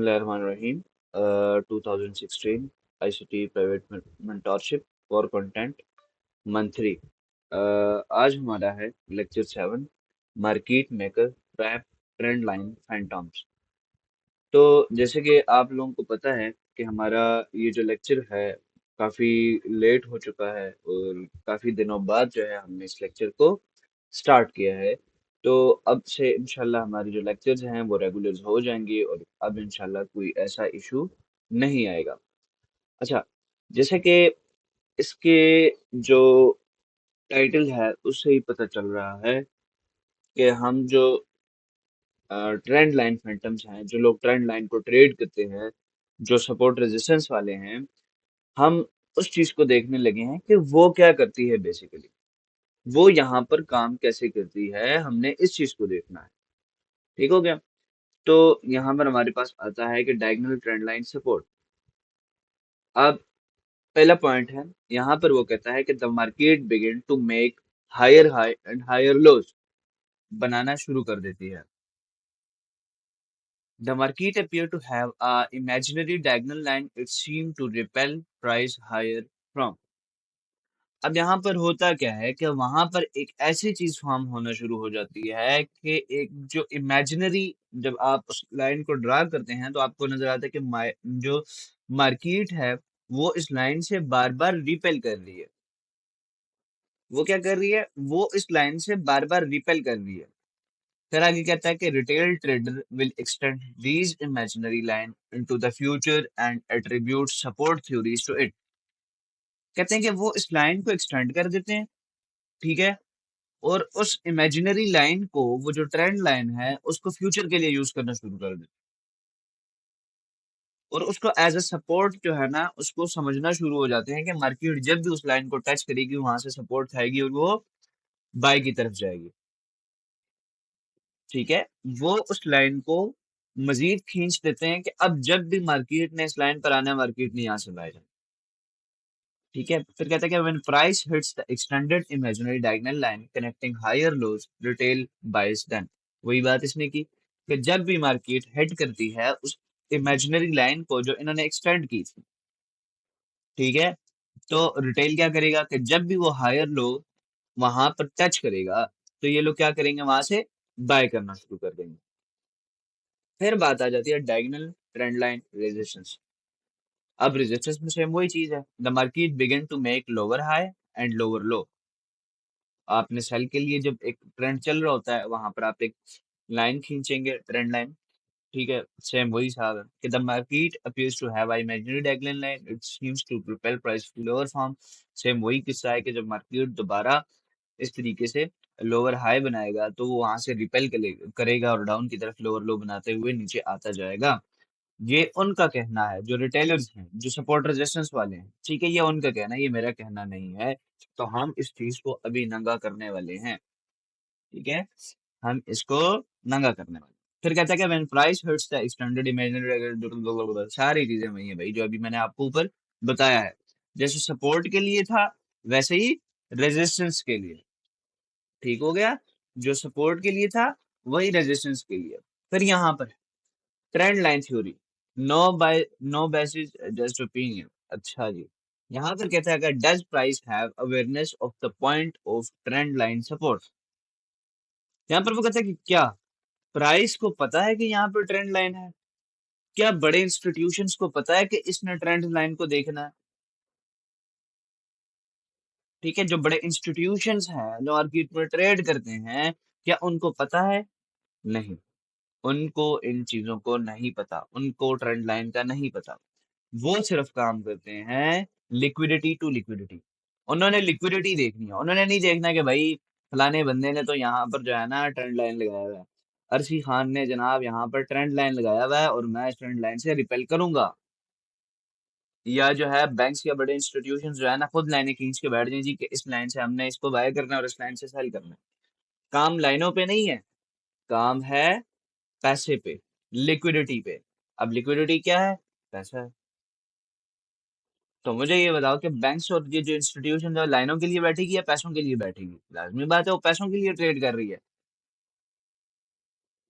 बिस्मिल्लाहिर्रहमानिर्रहीम 2016 ICT private mentorship for content month 3। आज हमारा है lecture 7, market maker trap trend line phantoms. तो जैसे कि आप लोगों को पता है कि हमारा ये जो लेक्चर है काफ़ी लेट हो चुका है और काफ़ी दिनों बाद जो है हमने इस लेक्चर को स्टार्ट किया है। तो अब से इंशाल्लाह हमारे जो लेक्चर्स हैं वो रेगुलर हो जाएंगे और अब इंशाल्लाह कोई ऐसा इशू नहीं आएगा। अच्छा, जैसे कि इसके जो टाइटल है उससे ही पता चल रहा है कि हम जो ट्रेंड लाइन फैंटम्स हैं, जो लोग ट्रेंड लाइन को ट्रेड करते हैं, जो सपोर्ट रेजिस्टेंस वाले हैं, हम उस चीज को देखने लगे हैं कि वो क्या करती है बेसिकली, वो यहाँ पर काम कैसे करती है, हमने इस चीज को देखना है। ठीक हो गया। तो यहाँ पर हमारे पास आता है कि डायगोनल ट्रेंड लाइन सपोर्ट। अब पहला पॉइंट है, यहाँ पर वो कहता है कि the market begin to make higher high and higher lows, बनाना शुरू कर देती है। The market appeared to have a imaginary diagonal line it seemed to repel price higher from। अब यहाँ पर होता क्या है कि वहां पर एक ऐसी चीज फॉर्म होना शुरू हो जाती है कि एक जो इमेजिनरी, जब आप उस लाइन को ड्रा करते हैं तो आपको नजर आता है कि जो मार्केट है वो इस लाइन से बार बार रिपेल कर रही है। वो क्या कर रही है? वो इस लाइन से बार बार रिपेल कर रही है। फिर आगे कहता है कि retail trader will extend these imaginary line into the future and attribute support theories to it. कहते हैं कि वो इस लाइन को एक्सटेंड कर देते हैं, ठीक है, और उस इमेजिनरी लाइन को, वो जो ट्रेंड लाइन है, उसको फ्यूचर के लिए यूज करना शुरू कर देते हैं और उसको एज अ सपोर्ट जो है ना, उसको समझना शुरू हो जाते हैं कि मार्केट जब भी उस लाइन को टच करेगी वहां से सपोर्ट खाएगी और वो बाय की तरफ जाएगी। ठीक है, वो उस लाइन को मजीद खींच देते हैं कि अब जब भी मार्केट ने इस लाइन पर आना है, मार्केट ने यहाँ से बाय जाना। ठीक है, फिर कहता है कि when price hits the extended imaginary diagonal line connecting higher lows retail buys then. वही बात इसने की कि जब भी मार्केट हिट करती है उस इमेजिनरी लाइन को जो इन्होंने एक्सटेंड की थी, ठीक है, तो रिटेल क्या करेगा कि जब भी वो हायर लो वहां पर टच करेगा तो ये लोग क्या करेंगे, वहां से बाय करना शुरू कर देंगे। फिर बात आ जाती है डायगोनल ट्रेंड लाइन रेजिस्टेंस। अब रेजिस्टेंस में सेम वही चीज है, the market begin to make lower high and lower low. आपने सेल के लिए जब एक ट्रेंड चल रहा होता है वहां पर आप एक लाइन खींचेंगे, ट्रेंड लाइन। ठीक है, सेम वही हिसाब है कि the market appears to have a imaginary diagonal line it seems to propel price to lower form. Same वही किस्सा है कि जब मार्केट दोबारा इस तरीके से लोअर हाई बनाएगा तो वो वहां से रिपेल करेगा और डाउन की तरफ लोअर लो बनाते हुए नीचे आता जाएगा। ये उनका कहना है, जो रिटेलर्स हैं, जो सपोर्ट रेजिस्टेंस वाले हैं, ठीक है, ये उनका कहना है, ये मेरा कहना नहीं है। तो हम इस चीज को अभी नंगा करने वाले हैं। ठीक है, हम इसको नंगा करने वाले हैं। फिर कहता है कि when price hits the extended imaginary, सारी चीजें वही है भाई जो अभी मैंने आपको ऊपर बताया है। जैसे सपोर्ट के लिए था वैसे ही रेजिस्टेंस के लिए। ठीक हो गया, जो सपोर्ट के लिए था वही रेजिस्टेंस के लिए। फिर यहाँ पर trend line theory, no by no basis just opinion. अच्छा जी, यहाँ पर कहता है अगर does price have awareness of the point of trend line support. यहाँ पर वो कहता है कि क्या प्राइस को पता है कि यहाँ पर ट्रेंड लाइन है? क्या बड़े इंस्टीट्यूशंस को पता है कि इसने ट्रेंड लाइन को देखना है? ठीक है, जो बड़े इंस्टीट्यूशंस हैं जो मार्केट में ट्रेड करते हैं, क्या उनको पता है? नहीं, उनको इन चीजों को नहीं पता, उनको ट्रेंड लाइन का नहीं पता। वो सिर्फ काम करते हैं लिक्विडिटी टू लिक्विडिटी। उन्होंने लिक्विडिटी देखनी है, उन्होंने नहीं देखना कि भाई फलाने बंदे ने तो यहाँ पर जो है ना ट्रेंड लाइन लगाया हुआ है, अरशी खान ने जनाब यहाँ पर ट्रेंड लाइन लगाया हुआ है और मैं इस ट्रेंड लाइन से रिपेल करूंगा। या जो है बैंक्स या बड़े इंस्टीट्यूशन जो है ना खुद लाइनें खींच के बैठ जाए जी कि इस लाइन से हमने इसको बाय करना है और इस लाइन से सेल करना है। काम लाइनों पे नहीं है, काम है पैसे पे, लिक्विडिटी पे। अब लिक्विडिटी क्या है? पैसा है। तो मुझे ये बताओ कि बैंक्स और ये जो इंस्टीट्यूशन है लाइनों के लिए बैठेगी या पैसों के लिए बैठेगी? लाजमी बात है वो पैसों के लिए ट्रेड कर रही है।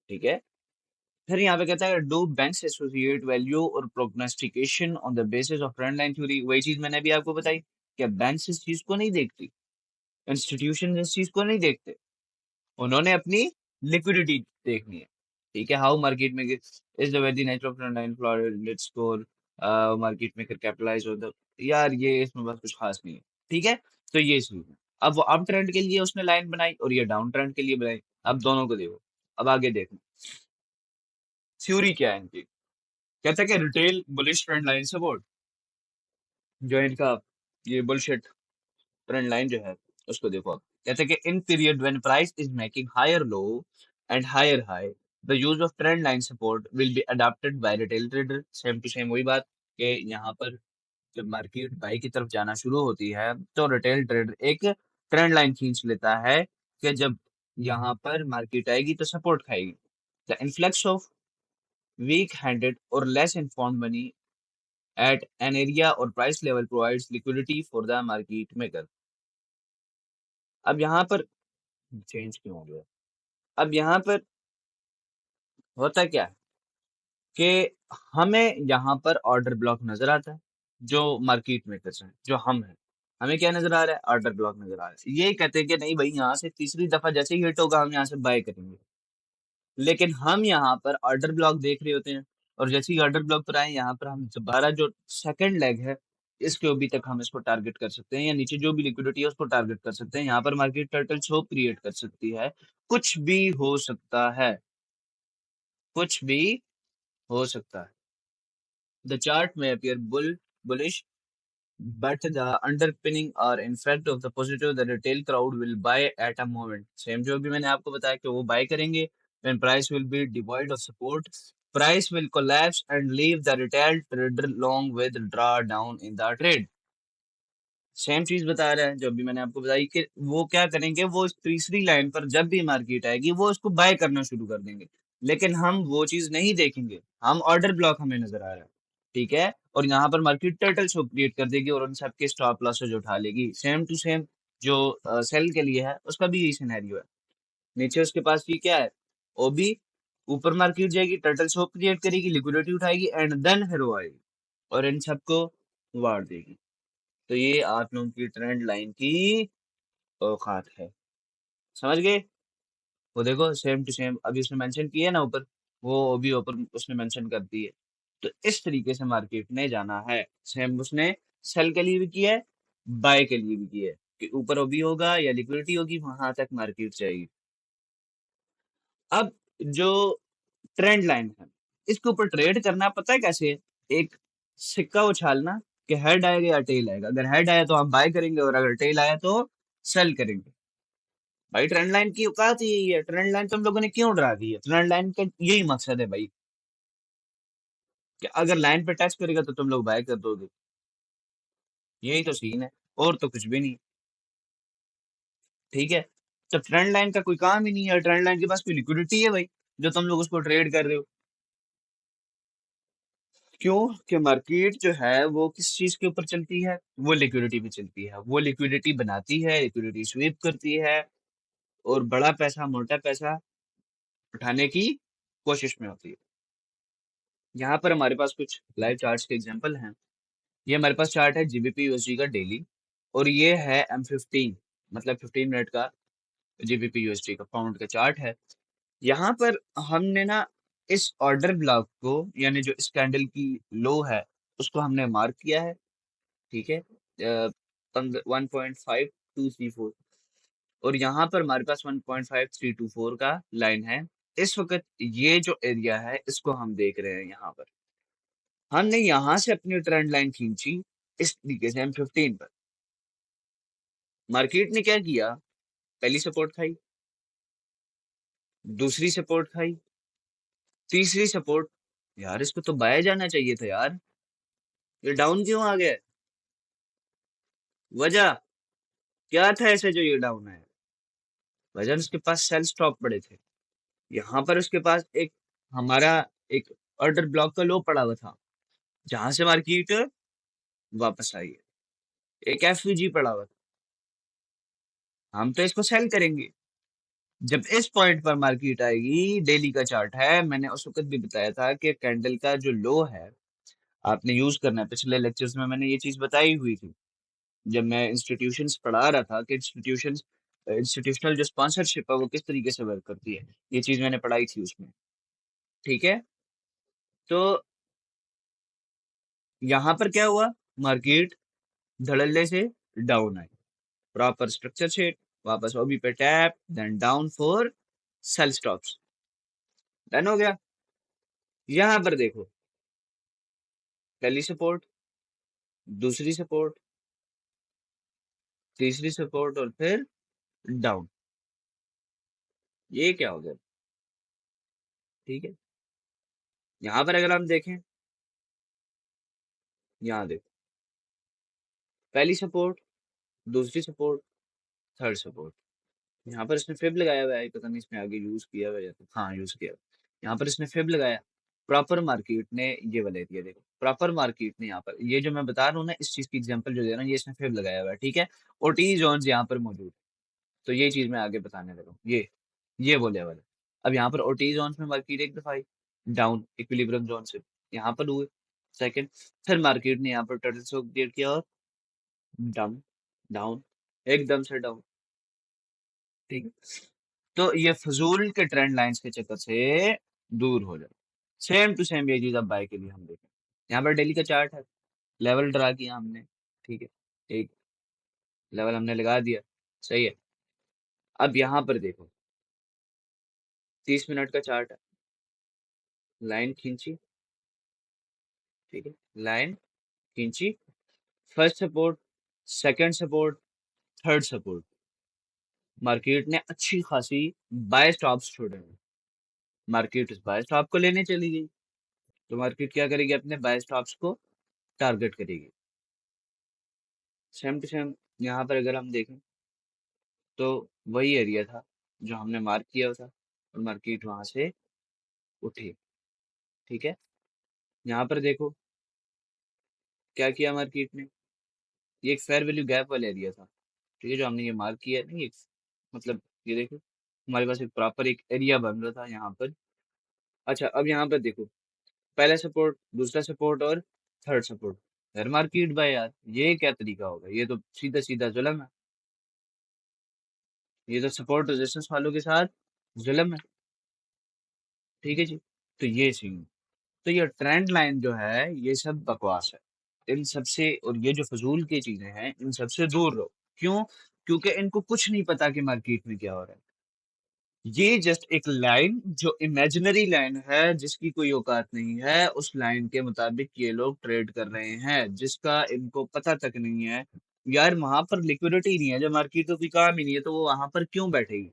ठीक है, फिर यहाँ पे कहता है डू बैंक्स एसोसिएट वैल्यू और प्रोग्नोस्टिकेशन on the basis of trend line theory. वही चीज मैंने अभी आपको बताई, क्या बैंक्स इस चीज को नहीं देखती, इंस्टीट्यूशन इस चीज को नहीं देखते, उन्होंने अपनी लिक्विडिटी देखनी है। ठीक है, how market maker is the very nature of trend line floor let's score market maker capitalize हो द, यार ये इसमें बस कुछ खास नहीं है। ठीक है, तो ये चीज है। अब वो अप ट्रेंड के लिए उसने लाइन बनाई और ये डाउन ट्रेंड के लिए बनाई। अब दोनों को देखो, अब आगे देखो थ्योरी क्या है इनकी। कहता है कि retail bullish trend line support, जो इनका ये बुलशिट ट्रेंड लाइन जो है उसको देखो। आप कहते हैं कि in period when price is making higher low and higher high, the use of trend line support will be adopted by retail trader. Same to same वही बात कि यहाँ पर जब मार्केट बाई की तरफ जाना शुरू होती है तो रिटेल ट्रेडर एक ट्रेंड लाइन खींच लेता है कि जब यहाँ पर मार्केट आएगी तो सपोर्ट खाएगी। The influx of weak handed और less informed money at an area or price level provides liquidity for the market maker। अब यहाँ पर चेंज क्यों हो गया, अब यहाँ पर होता क्या है कि हमें यहाँ पर ऑर्डर ब्लॉक नजर आता है, जो मार्केट मेकर्स हैं, जो हम हैं, हमें क्या नजर आ रहा है, ऑर्डर ब्लॉक नजर आ रहा है। ये कहते हैं कि नहीं भाई, यहाँ से तीसरी दफा जैसे ही हिट होगा हम यहाँ से बाय करेंगे। लेकिन हम यहाँ पर ऑर्डर ब्लॉक देख रहे होते हैं, और जैसे ही ऑर्डर ब्लॉक पर आए यहाँ पर हम दोबारा जो सेकंड लेग है इसके अभी तक हम इसको टारगेट कर सकते हैं, या नीचे जो भी लिक्विडिटी है उसको टारगेट कर सकते हैं। यहाँ पर मार्केट टर्टल शो क्रिएट कर सकती है, कुछ भी हो सकता है, कुछ भी हो सकता है। द चार्ट में appear bullish, but the underpinning or in fact of the positive, the retail crowd will buy at a moment। Same जो भी मैंने आपको बताया कि वो बाय करेंगे when price will be devoid of support, price will collapse and leave the retail trader long with drawdown in the trade। Same चीज बता रहा है जो भी मैंने आपको बताई कि वो क्या करेंगे, वो इस तीसरी लाइन पर जब भी मार्केट आएगी वो इसको बाय करना शुरू कर देंगे। लेकिन हम वो चीज नहीं देखेंगे, हम ऑर्डर ब्लॉक हमें नजर आ रहा है। ठीक है, और यहाँ पर मार्केट टर्टल शो क्रिएट कर देगी और उन सबके स्टॉप लॉसेज उठा लेगी। सेम टू सेम जो सेल के लिए है उसका भी यही सिनेरियो है। नीचे उसके पास भी क्या है, ओबी, ऊपर मार्केट जाएगी, टर्टल शो क्रिएट करेगी, लिक्विडिटी उठाएगी एंड देन फिर वो आएगी और इन सबको वार देगी। तो ये आप लोगों की ट्रेंड लाइन की औकात है, समझ गए। वो देखो सेम टू सेम अभी उसने मेंशन किया है ना ऊपर, वो भी ऊपर उसने मेंशन कर दी है। तो इस तरीके से मार्केट ने जाना है। सेम उसने सेल के लिए भी किया है, बाय के लिए भी किया है, कि ऊपर ओबी होगा या लिक्विडिटी होगी वहां तक मार्केट जाएगी। अब जो ट्रेंड लाइन है इसके ऊपर ट्रेड करना पता है कैसे है? एक सिक्का उछालना कि हेड आएगा या टेल आएगा, अगर हेड आया तो हम बाय करेंगे और अगर टेल आया तो सेल करेंगे। भाई ट्रेंड लाइन की औकात ही यही है, ट्रेंड लाइन तुम लोगों ने क्यों ड्रा दी है, ट्रेंड लाइन का यही मकसद है भाई कि अगर लाइन पे टच करेगा तो तुम लोग बाय कर दोगे, यही तो सीन है, और तो कुछ भी नहीं। ठीक है, तो ट्रेंड लाइन का कोई काम ही नहीं है, ट्रेंड लाइन के पास कोई लिक्विडिटी है भाई जो तुम लोग उसको ट्रेड कर रहे हो। क्यों कि मार्केट जो है वो किस चीज के ऊपर चलती है, वो लिक्विडिटी पे चलती है, वो लिक्विडिटी बनाती है, लिक्विडिटी स्वीप करती है और बड़ा पैसा मोटा पैसा उठाने की कोशिश में होती है। यहाँ पर हमारे पास कुछ लाइव चार्ट्स के एग्जांपल हैं। ये हमारे पास चार्ट है जीबीपी यूएसडी का डेली, और ये है M15, मतलब 15 मिनट का जीबीपी यूएसडी का पाउंड का चार्ट है। यहाँ पर हमने ना इस ऑर्डर ब्लॉक को, यानी जो इस कैंडल की लो है उसको हमने मार्क किया है। ठीक है, 1.5234, और यहाँ पर हमारे पास 1.5324 का लाइन है। इस वक्त ये जो एरिया है इसको हम देख रहे हैं। यहाँ पर हमने यहाँ से अपनी ट्रेंड लाइन खींची इस तरीके से M15 पर। मार्केट ने क्या किया, पहली सपोर्ट खाई, दूसरी सपोर्ट खाई, तीसरी सपोर्ट, यार इसको तो बाय जाना चाहिए था यार, ये डाउन क्यों आ गया, वजह क्या था ऐसे जो ये डाउन है, वजह उसके पास सेल स्टॉप पड़े थे। यहाँ पर उसके पास एक हमारा एक ऑर्डर ब्लॉक का लो पड़ा हुआ था जहां से मार्केट वापस आई है, एक एफवीजी पड़ा हुआ था, हम तो इसको सेल करेंगे। जब इस पॉइंट पर मार्केट आएगी, डेली का चार्ट है, मैंने उस वक्त भी बताया था कि कैंडल का जो लो है आपने यूज करना है। पिछले लेक्चर्स में मैंने ये चीज बताई हुई थी जब मैं इंस्टीट्यूशंस पढ़ा रहा था कि इंस्टीट्यूशनल जो स्पॉन्सरशिप है वो किस तरीके से वर्क करती है, ये चीज मैंने पढ़ाई थी उसमें। ठीक है, तो यहाँ पर क्या हुआ, मार्केट धड़ल्ले से डाउन आई, प्रॉपर स्ट्रक्चर शेट, वापस ओबी पे tap, then down for sell stops, done हो गया। यहाँ पर देखो, पहली सपोर्ट, दूसरी सपोर्ट, तीसरी सपोर्ट और फिर डाउन, ये क्या हो गया। ठीक है, यहाँ पर अगर हम देखें, यहाँ देखो, पहली सपोर्ट, दूसरी सपोर्ट, थर्ड सपोर्ट, यहाँ पर इसने फिब लगाया हुआ है, पता नहीं इसमें आगे यूज किया हुआ है या तो हाँ यूज किया हुआ है। यहाँ पर इसने फिब लगाया, प्रॉपर मार्केट ने ये वाला एरिया देखो, प्रॉपर मार्केट ने यहाँ पर ये जो मैं बता रहा हूँ ना, इस चीज की एग्जांपल जो दे रहा हूँ, ये इसने फिब लगाया हुआ है। ठीक है, ओटी जोन्स यहाँ पर मौजूद है, तो ये चीज मैं आगे बताने लगा हूँ। ये वो लेवल है। अब यहाँ पर ओटी जोन्स में मार्केट एक दफा आई डाउन इक्विलिब्रियम जोन से, यहाँ पर हुए सेकंड, फिर मार्केट ने यहाँ पर टर्टल स्टॉक क्रिएट किया और डाउन, डाउन, एकदम से डाउन। ठीक है, तो ये फजूल के ट्रेंड लाइंस के चक्कर से दूर हो जाए। सेम टू सेम ये चीज अब बाय के लिए हम देखें, यहाँ पर डेली का चार्ट है, लेवल ड्रा किया हमने। ठीक है, एक लेवल हमने लगा दिया, सही है। अब यहाँ पर देखो, 30 मिनट का चार्ट है, लाइन खींची, ठीक है, लाइन खींची, first support, second support, third support, market ने अच्छी खासी बाय स्टॉप्स छोड़े हैं, मार्केट इस बाय स्टॉप को लेने चली गई, तो मार्केट क्या करेगी, अपने बाय स्टॉप्स को टारगेट करेगी। सेम टू सेम यहाँ पर अगर हम देखें तो वही एरिया था जो हमने मार्क किया था और मार्केट वहां से उठी। ठीक है, यहाँ पर देखो क्या किया मार्केट ने, ये एक फेयर वैल्यू गैप वाला एरिया था। ठीक है, जो हमने ये मार्क किया है ना, ये मतलब ये देखो हमारे पास एक प्रॉपर एक एरिया बन रहा था यहाँ पर। अच्छा, अब यहाँ पर देखो, पहला सपोर्ट, दूसरा सपोर्ट और थर्ड सपोर्ट, फिर मार्केट बाय यार, ये क्या तरीका होगा, ये तो सीधा सीधा जुल्म है, ये तो सपोर्ट रेजिस्टेंस वालों के साथ जुल्म है। ठीक है जी, तो ये सीन, तो ये ट्रेंड लाइन जो है ये सब बकवास है, इन सबसे, और ये जो फजूल की चीजें हैं इन सबसे दूर रहो। क्यों? क्योंकि इनको कुछ नहीं पता कि मार्केट में क्या हो रहा है। ये जस्ट एक लाइन जो इमेजिनरी लाइन है, जिसकी कोई औकात नहीं है, उस लाइन के मुताबिक ये लोग ट्रेड कर रहे हैं, जिसका इनको पता तक नहीं है। यार वहां पर लिक्विडिटी नहीं है, जब मार्केट तो कोई काम ही नहीं है तो वो वहां पर क्यों बैठेगी।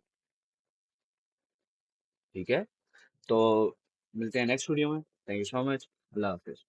ठीक है, तो मिलते हैं नेक्स्ट वीडियो में, thank you so much, Allah Hafiz.